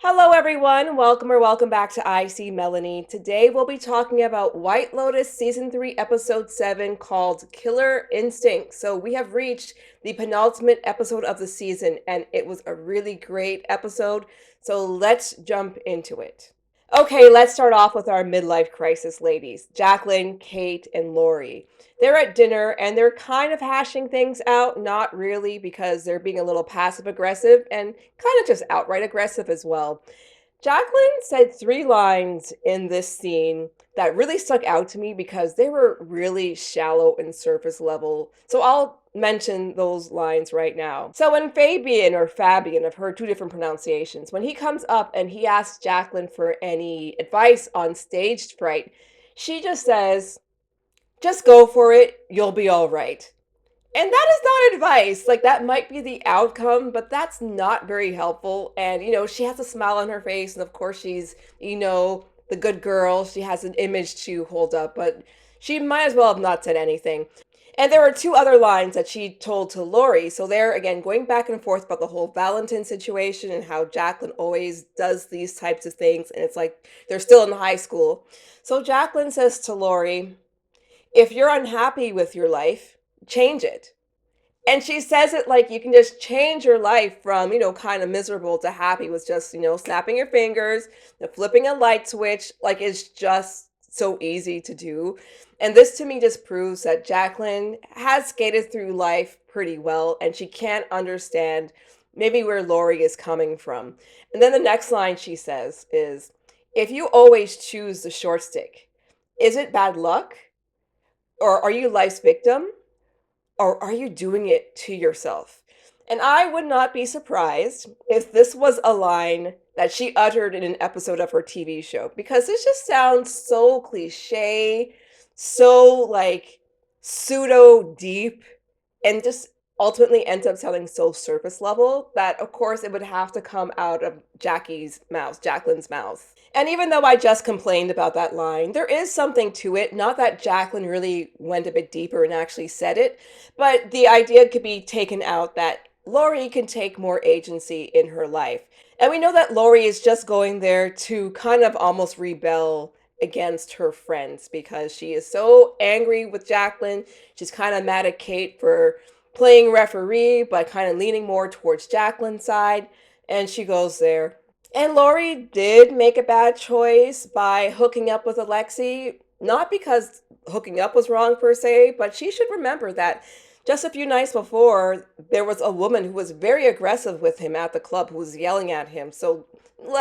Hello, everyone. Welcome back to I See Melanie. Today we'll be talking about White Lotus Season 3, Episode 7 called Killer Instinct. So, we have reached the penultimate episode of the season, and it was a really great episode. So, let's jump into it. Okay, let's start off with our midlife crisis ladies, Jaclyn, Kate, and Laurie. They're at dinner and they're kind of hashing things out, not really because they're being a little passive aggressive and kind of just outright aggressive as well. Jaclyn said three lines in this scene that really stuck out to me because they were really shallow and surface level. So I'll mention those lines right now. So when Fabian, I've heard two different pronunciations, when he comes up and he asks Jaclyn for any advice on stage fright, she just says, just go for it, you'll be all right. And that is not advice. Like, that might be the outcome, but that's not very helpful. And, she has a smile on her face. And of course, she's, the good girl. She has an image to hold up, but she might as well have not said anything. And there were two other lines that she told to Laurie. So they're, again, going back and forth about the whole Valentin situation and how Jaclyn always does these types of things. And it's like they're still in high school. So Jaclyn says to Laurie, if you're unhappy with your life, change it. And she says it like you can just change your life from, kind of miserable to happy with just, snapping your fingers, flipping a light switch. Like, it's just so easy to do. And this to me just proves that Jaclyn has skated through life pretty well and she can't understand maybe where Laurie is coming from. And then the next line she says is, if you always choose the short stick, is it bad luck? Or are you life's victim? Or are you doing it to yourself? And I would not be surprised if this was a line that she uttered in an episode of her TV show because this just sounds so cliche, so like pseudo deep, and just ultimately ends up sounding so surface level that, of course, it would have to come out of Jaclyn's mouth. And even though I just complained about that line, there is something to it. Not that Jaclyn really went a bit deeper and actually said it, but the idea could be taken out that Laurie can take more agency in her life. And we know that Laurie is just going there to kind of almost rebel against her friends because she is so angry with Jaclyn. She's kind of mad at Kate for playing referee, but kind of leaning more towards Jaclyn's side. And she goes there. And Laurie did make a bad choice by hooking up with Alexei, not because hooking up was wrong per se, but she should remember that just a few nights before, there was a woman who was very aggressive with him at the club who was yelling at him. So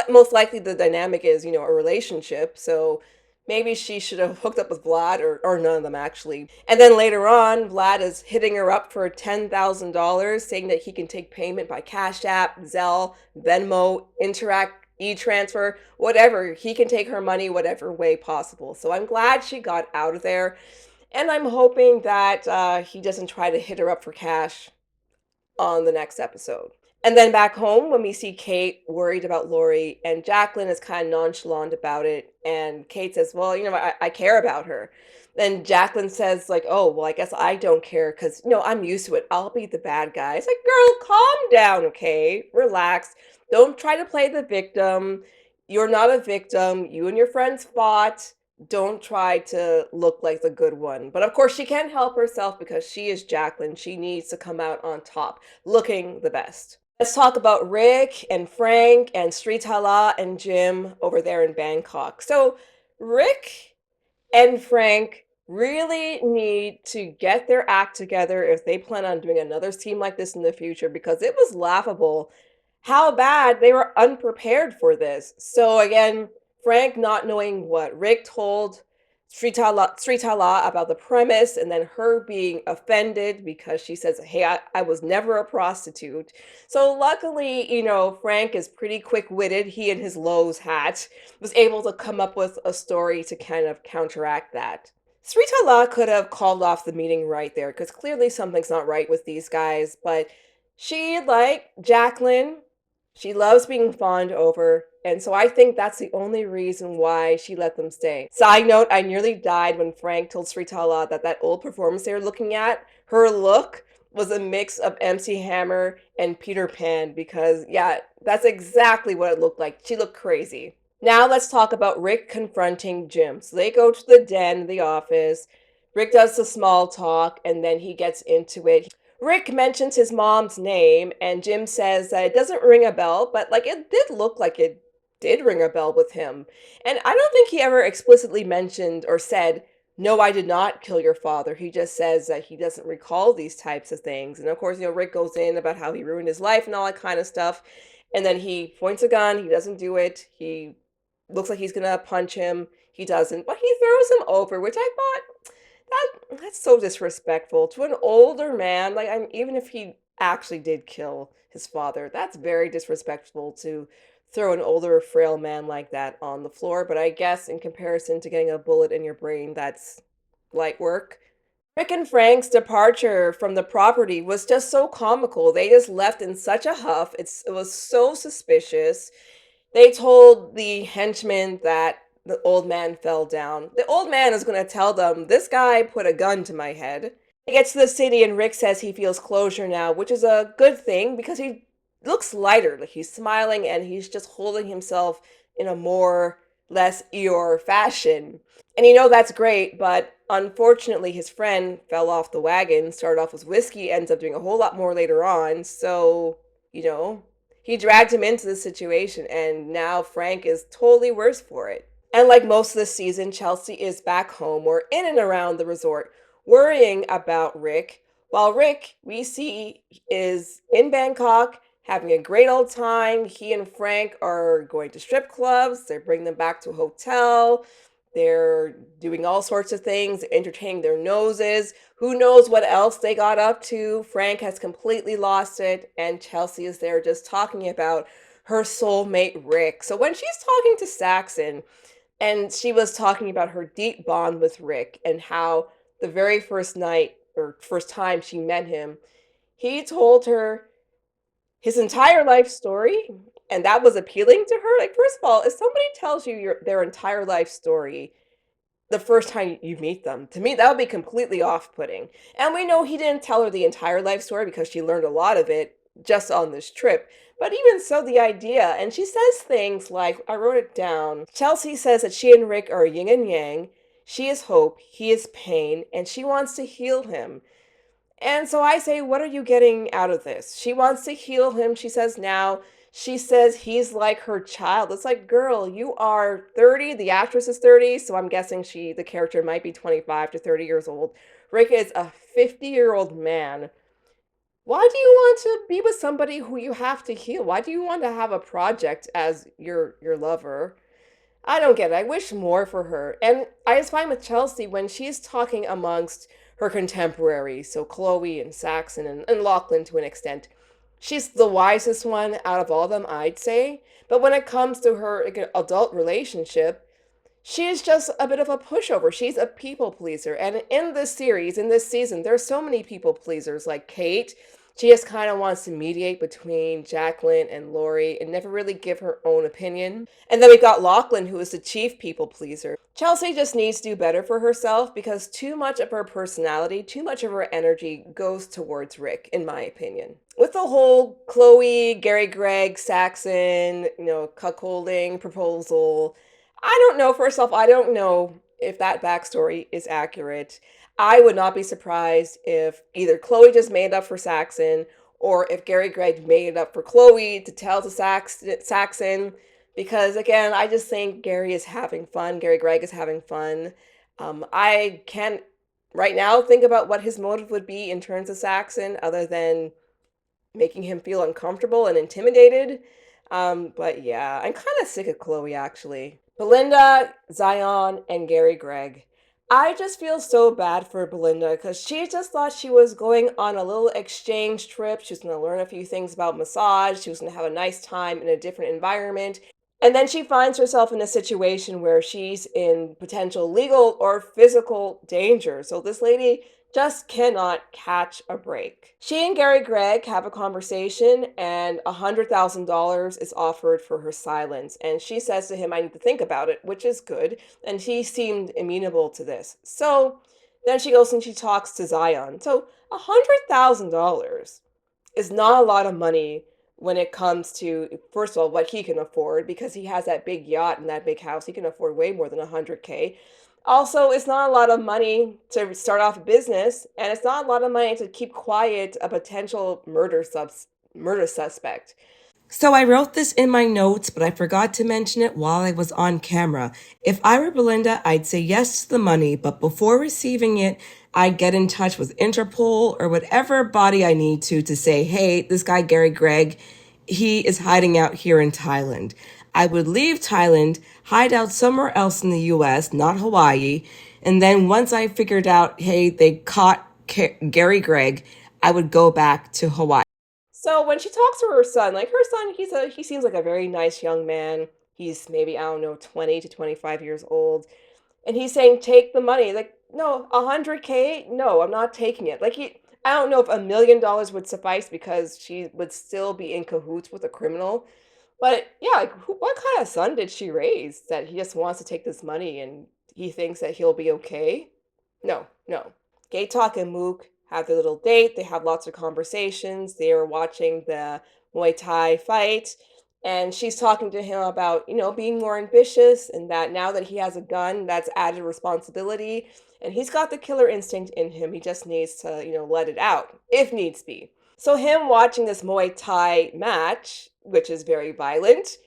most likely the dynamic is, a relationship. So maybe she should have hooked up with Vlad or none of them actually. And then later on, Vlad is hitting her up for $10,000, saying that he can take payment by Cash App, Zelle, Venmo, Interact, e-transfer, whatever. He can take her money whatever way possible. So I'm glad she got out of there. And I'm hoping that he doesn't try to hit her up for cash on the next episode. And then back home, when we see Kate worried about Laurie, and Jaclyn is kind of nonchalant about it, and Kate says, well, I care about her. Then Jaclyn says, like, oh, well, I guess I don't care because, I'm used to it. I'll be the bad guy. It's like, girl, calm down, okay? Relax. Don't try to play the victim. You're not a victim. You and your friends fought. Don't try to look like the good one. But of course, she can't help herself because she is Jaclyn. She needs to come out on top, looking the best. Let's talk about Rick and Frank and Sritala and Jim over there in Bangkok. So, Rick and Frank really need to get their act together if they plan on doing another team like this in the future because it was laughable how bad they were unprepared for this. So, again, Frank not knowing what Rick told Sritala about the premise, and then her being offended because she says, hey, I was never a prostitute. So luckily, Frank is pretty quick-witted. He and his Lowe's hat was able to come up with a story to kind of counteract that. Sritala could have called off the meeting right there because clearly something's not right with these guys, but she, like Jaclyn, she loves being fawned over, and so I think that's the only reason why she let them stay. Side note, I nearly died when Frank told Sritala that old performance they were looking at, her look was a mix of MC Hammer and Peter Pan because, yeah, that's exactly what it looked like. She looked crazy. Now let's talk about Rick confronting Jim. So they go to the den, the office. Rick does the small talk and then he gets into it. Rick mentions his mom's name and Jim says that it doesn't ring a bell, but like it did look like it did ring a bell with him. And I don't think he ever explicitly mentioned or said, "No, I did not kill your father." He just says that he doesn't recall these types of things. And of course, Rick goes in about how he ruined his life and all that kind of stuff. And then he points a gun. He doesn't do it. He looks like he's gonna punch him. He doesn't, but he throws him over, which I thought that's so disrespectful to an older man. Like, even if he actually did kill his father, that's very disrespectful to throw an older, frail man like that on the floor. But I guess in comparison to getting a bullet in your brain, that's light work. Rick and Frank's departure from the property was just so comical. They just left in such a huff. It was so suspicious. They told the henchmen that the old man fell down. The old man is going to tell them, "This guy put a gun to my head." He gets to the city and Rick says he feels closure now, which is a good thing because he looks lighter. Like he's smiling and he's just holding himself in a more less Eeyore fashion. And that's great, but unfortunately his friend fell off the wagon, started off with whiskey, ends up doing a whole lot more later on. So, you know, he dragged him into the situation, and now Frank is totally worse for it. And like most of the season, Chelsea is back home or in and around the resort, worrying about Rick. While Rick, we see, is in Bangkok having a great old time. He and Frank are going to strip clubs. They bring them back to a hotel. They're doing all sorts of things, entertaining their noses. Who knows what else they got up to? Frank has completely lost it, and Chelsea is there just talking about her soulmate Rick. So when she's talking to Saxon, and she was talking about her deep bond with Rick and how the very first night or first time she met him, he told her his entire life story, and that was appealing to her. Like, first of all, if somebody tells you their entire life story the first time you meet them, to me that would be completely off-putting. And we know he didn't tell her the entire life story because she learned a lot of it just on this trip. But even so, the idea, and she says things like, I wrote it down. Chelsea says that she and Rick are yin and yang. She is hope, he is pain, and she wants to heal him. And so I say, what are you getting out of this? She wants to heal him, she says now. She says he's like her child. It's like, girl, you are 30. The actress is 30, so I'm guessing the character might be 25 to 30 years old. Rick is a 50-year-old man. Why do you want to be with somebody who you have to heal? Why do you want to have a project as your lover? I don't get it. I wish more for her. And I just find with Chelsea, when she's talking amongst her contemporaries, so Chloe and Saxon and Lochlan to an extent, she's the wisest one out of all of them, I'd say. But when it comes to her adult relationship, she is just a bit of a pushover. She's a people pleaser. And in this series, in this season, there's so many people pleasers like Kate. She just kind of wants to mediate between Jaclyn and Laurie and never really give her own opinion. And then we got Lochlan, who is the chief people pleaser. Chelsea just needs to do better for herself because too much of her personality, too much of her energy goes towards Rick, in my opinion. With the whole Chloe, GaryGreg, Saxon, cuckolding proposal, I don't know. First off, I don't know if that backstory is accurate. I would not be surprised if either Chloe just made it up for Saxon or if GaryGreg made it up for Chloe to tell to Saxon. Because again, I just think Gary is having fun. GaryGreg is having fun. I can't right now think about what his motive would be in terms of Saxon other than making him feel uncomfortable and intimidated. But yeah, I'm kind of sick of Chloe actually. Belinda, Zion, and GaryGreg. I just feel so bad for Belinda because she just thought she was going on a little exchange trip. She was going to learn a few things about massage. She was going to have a nice time in a different environment. And then she finds herself in a situation where she's in potential legal or physical danger. So this lady just cannot catch a break. She and GaryGreg have a conversation, and $100,000 is offered for her silence. And she says to him, I need to think about it, which is good. And he seemed amenable to this. So Then she goes and she talks to Zion. So $100,000 is not a lot of money when it comes to, first of all, what he can afford, because he has that big yacht and that big house. He can afford way more than 100K. Also, it's not a lot of money to start off a business, and it's not a lot of money to keep quiet a potential murder suspect. So I wrote this in my notes, but I forgot to mention it while I was on camera. If I were Belinda, I'd say yes to the money, but before receiving it, I'd get in touch with Interpol or whatever body I need to say, hey, this guy GaryGreg, he is hiding out here in Thailand. I would leave Thailand, hide out somewhere else in the US, not Hawaii, and then once I figured out, hey, they caught GaryGreg, I would go back to Hawaii. So when she talks to her son, like her son, he seems like a very nice young man. He's maybe, I don't know, 20 to 25 years old. And he's saying, take the money. Like, no, 100K? No, I'm not taking it. I don't know if $1 million would suffice because she would still be in cahoots with a criminal. But yeah, like, what kind of son did she raise that he just wants to take this money and he thinks that he'll be okay? No, no. Gaitok and Mook have their little date. They have lots of conversations. They are watching the Muay Thai fight. And she's talking to him about, being more ambitious and that now that he has a gun, that's added responsibility. And he's got the killer instinct in him. He just needs to, let it out if needs be. So him watching this Muay Thai match, which is very violent,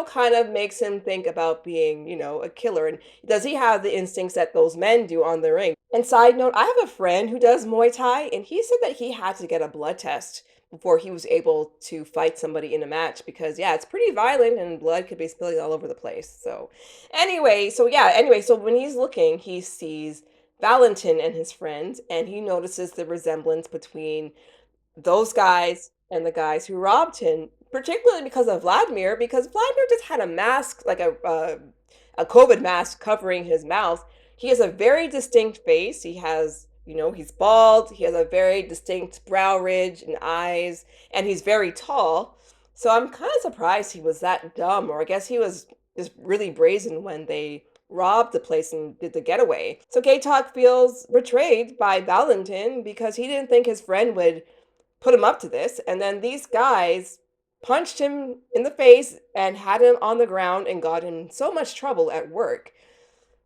kind of makes him think about being, a killer. And does he have the instincts that those men do on the ring? And side note, I have a friend who does Muay Thai, and he said that he had to get a blood test before he was able to fight somebody in a match because yeah, it's pretty violent and blood could be spilling all over the place. So when he's looking, he sees Valentin and his friends, and he notices the resemblance between those guys and the guys who robbed him, particularly because Vladimir just had a mask, like a COVID mask covering his mouth. He has a very distinct face. He has, he's bald. He has a very distinct brow ridge and eyes, and he's very tall. So I'm kind of surprised he was that dumb, or I guess he was just really brazen when they robbed the place and did the getaway. So Gaitok feels betrayed by Valentin because he didn't think his friend would put him up to this. And then these guys punched him in the face and had him on the ground and got in so much trouble at work.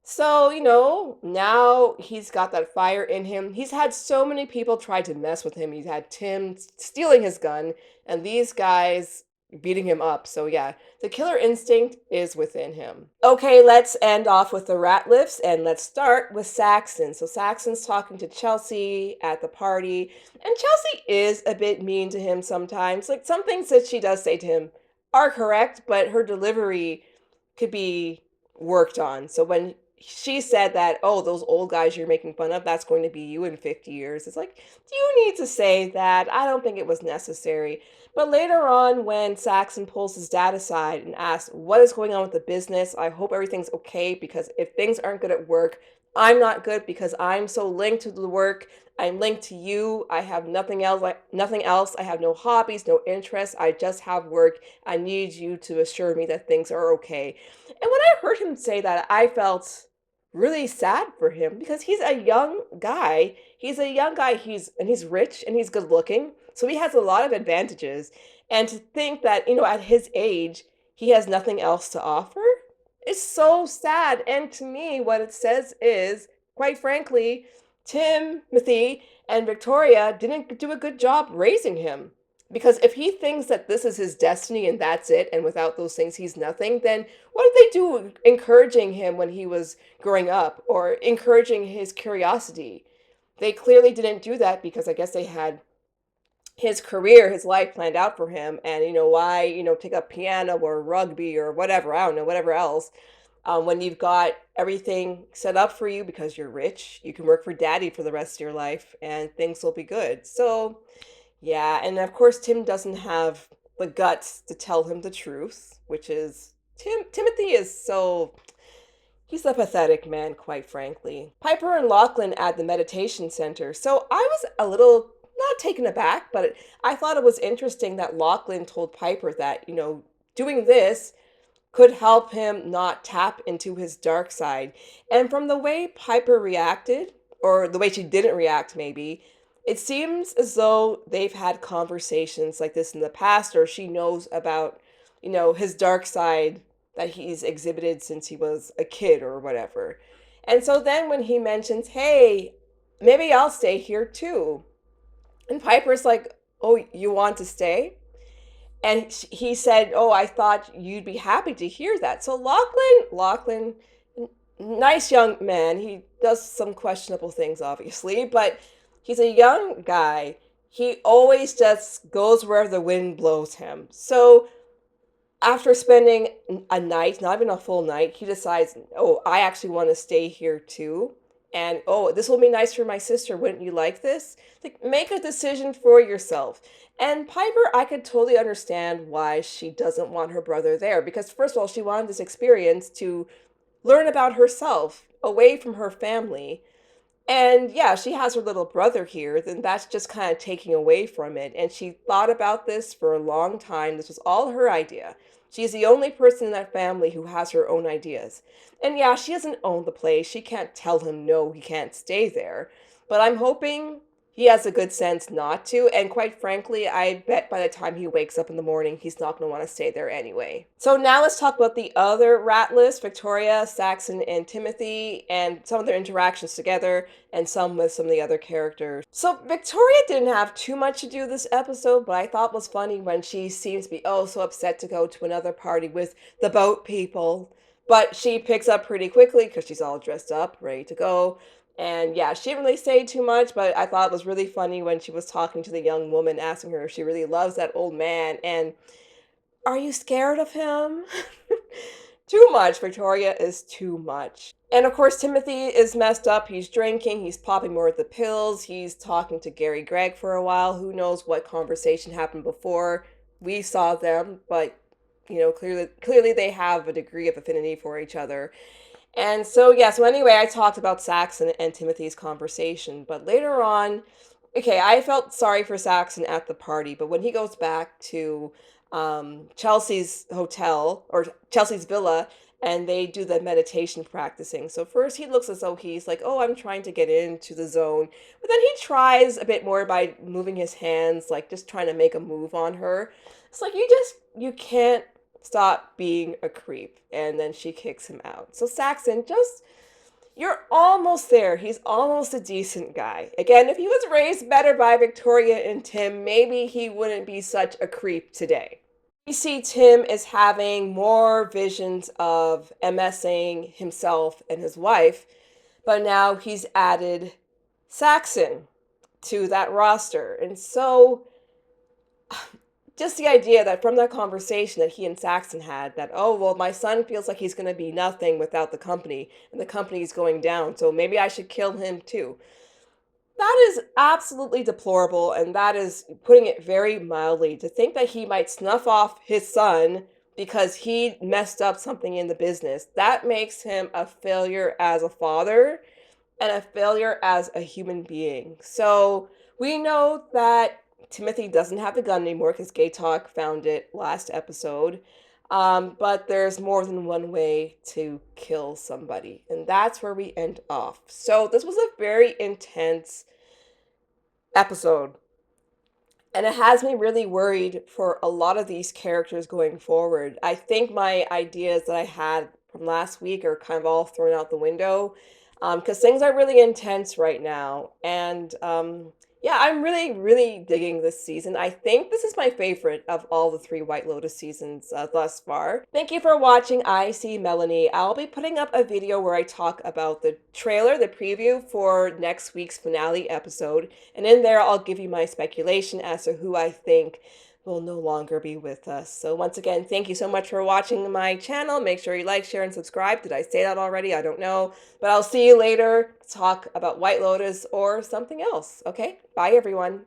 So, now he's got that fire in him. He's had so many people try to mess with him. He's had Tim stealing his gun and these guys beating him up. So, yeah, the killer instinct is within him. Okay, let's end off with the rat lifts and let's start with Saxon. So, Saxon's talking to Chelsea at the party, and Chelsea is a bit mean to him sometimes. Like, some things that she does say to him are correct, but her delivery could be worked on. So, when she said that, oh, those old guys you're making fun of, that's going to be you in 50 years. It's like, do you need to say that? I don't think it was necessary. But later on, when Saxon pulls his dad aside and asks, what is going on with the business? I hope everything's okay because if things aren't good at work, I'm not good because I'm so linked to the work. I'm linked to you. I have nothing else. Nothing else. I have no hobbies, no interests. I just have work. I need you to assure me that things are okay. And when I heard him say that, I felt really sad for him because he's a young guy. He's a young guy. He's rich and he's good looking. So he has a lot of advantages. And to think that, at his age, he has nothing else to offer is so sad. And to me, what it says is, quite frankly, Timothy and Victoria didn't do a good job raising him. Because if he thinks that this is his destiny and that's it, and without those things he's nothing, then what did they do encouraging him when he was growing up or encouraging his curiosity? They clearly didn't do that because I guess they had his career, his life planned out for him. And why, take up piano or rugby or whatever, I don't know, whatever else. When you've got everything set up for you because you're rich, you can work for daddy for the rest of your life and things will be good. So, yeah, and of course Tim doesn't have the guts to tell him the truth, which is Timothy is so he's a pathetic man, quite frankly. Piper and Lochlan at the meditation center. So I was a little not taken aback, but I thought it was interesting that Lochlan told Piper that, doing this could help him not tap into his dark side. And from the way Piper reacted, or the way she didn't react, maybe, it seems as though they've had conversations like this in the past, or she knows about, his dark side that he's exhibited since he was a kid or whatever. And so then when he mentions, hey, maybe I'll stay here too. And Piper's like, oh, you want to stay? And he said, "Oh, I thought you'd be happy to hear that." So Lochlan, nice young man. He does some questionable things, obviously, but he's a young guy. He always just goes wherever the wind blows him. So after spending a night, not even a full night, he decides, "Oh, I actually want to stay here too." And oh, this will be nice for my sister. Wouldn't you like this? Like, make a decision for yourself. And Piper, I could totally understand why she doesn't want her brother there because, first of all, she wanted this experience to learn about herself away from her family. And yeah, she has her little brother here, then that's just kind of taking away from it. And she thought about this for a long time. This was all her idea. She's the only person in that family who has her own ideas. And yeah, she doesn't own the place. She can't tell him no, he can't stay there. But I'm hoping he has a good sense not to. And quite frankly, I bet by the time he wakes up in the morning, he's not going to want to stay there anyway. So now let's talk about the other rat list, Victoria, Saxon, and Timothy, and some of their interactions together, and some with some of the other characters. So Victoria didn't have too much to do this episode, but I thought was funny when she seems to be oh so upset to go to another party with the boat people. But she picks up pretty quickly because she's all dressed up, ready to go. And yeah, she didn't really say too much, but I thought it was really funny when she was talking to the young woman, asking her if she really loves that old man. And are you scared of him? Too much. Victoria is too much. And of course, Timothy is messed up. He's drinking, he's popping more of the pills, he's talking to GaryGreg for a while. Who knows what conversation happened before we saw them, but clearly they have a degree of affinity for each other. And so, yeah, so anyway, I talked about Saxon and Timothy's conversation, but later on, okay, I felt sorry for Saxon at the party, but when he goes back to Chelsea's hotel or Chelsea's villa and they do the meditation practicing. So first he looks as though he's like, oh, I'm trying to get into the zone. But then he tries a bit more by moving his hands, like just trying to make a move on her. It's like you can't stop being a creep. And then she kicks him out. So Saxon, you're almost there. He's almost a decent guy. Again, if he was raised better by Victoria and Tim, maybe he wouldn't be such a creep today. We see Tim is having more visions of MSing himself and his wife, but now he's added Saxon to that roster. And so just the idea that from that conversation that he and Saxon had that, oh, well, my son feels like he's going to be nothing without the company and the company is going down, so maybe I should kill him too. That is absolutely deplorable, and that is putting it very mildly, to think that he might snuff off his son because he messed up something in the business. That makes him a failure as a father and a failure as a human being. So we know that Timothy doesn't have the gun anymore because Gaitok found it last episode. But there's more than one way to kill somebody, and that's where we end off. So this was a very intense episode, and it has me really worried for a lot of these characters going forward. I think my ideas that I had from last week are kind of all thrown out the window because things are really intense right now. And yeah, I'm really, really digging this season. I think this is my favorite of all the 3 White Lotus seasons thus far. Thank you for watching I See Melanie. I'll be putting up a video where I talk about the trailer, the preview for next week's finale episode. And in there, I'll give you my speculation as to who I think will no longer be with us. So once again, thank you so much for watching my channel. Make sure you like, share, and subscribe. Did I say that already? I don't know. But I'll see you later to talk about White Lotus or something else. Okay? Bye, everyone.